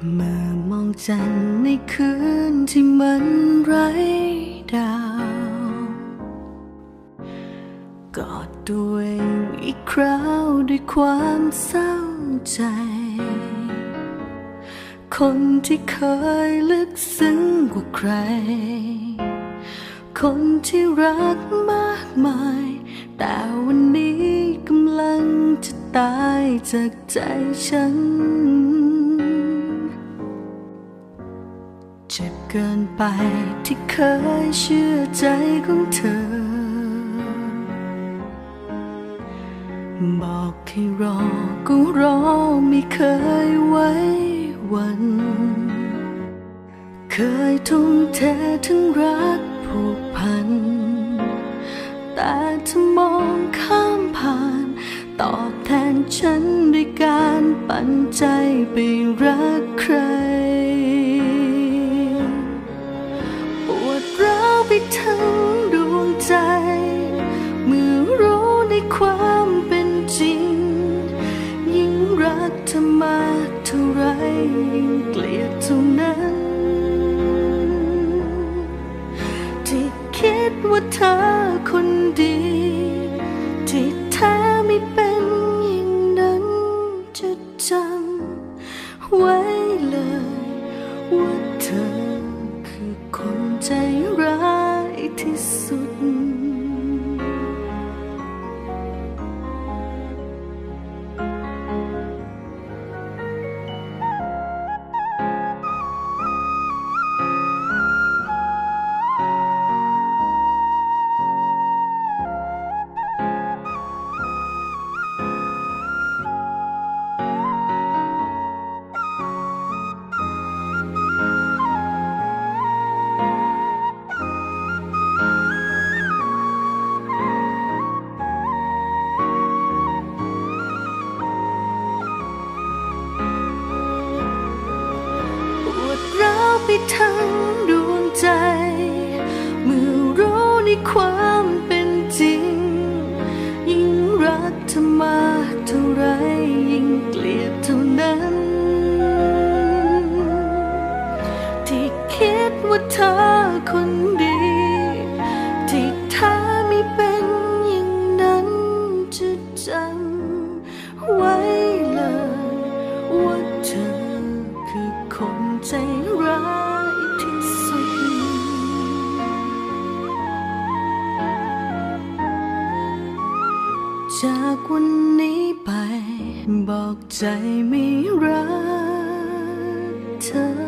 เมื่อมองจันทร์ในคืนที่มันไร้ดาวกอดตัวเองอีกคราวด้วยความเศร้าใจคนที่เคยลึกซึ้งกว่าใครคนที่รักมากมายแต่วันนี้กำลังจะตายจากใจฉันเจ็บเกินไปที่เคยเชื่อใจของเธอบอกให้รอก็รอไม่เคยไว้วันเคยทุ่มเททั้งรักผูกพันแต่เธอมองข้ามผ่านตอบแทนฉันด้วยการปันใจไปรักใครปวดร้าวไปทั้งดวงใจเมื่อรู้ในความเป็นจริงยิ่งรักเธอมากเท่าไรยิ่งเกลียดเท่านั้นที่คิดว่าเธอคนดีที่แท้ไม่เป็นอย่างนั้นจะจำไว้เลยว่าเธอคือคนใจร้ายที่สุดไปทั้งดวงใจเมื่อรู้ในความเป็นจริงยิ่งรักเธอมากเท่าไรยิ่งเกลียดเท่านั้นที่คิดว่าเธอคนดีที่แท้ไม่เป็นอย่างนั้นจะจำไว้เลยว่าเธอคือคนใจร้ายที่สุดจากวันนี้ไปบอกใจไม่รักเธอ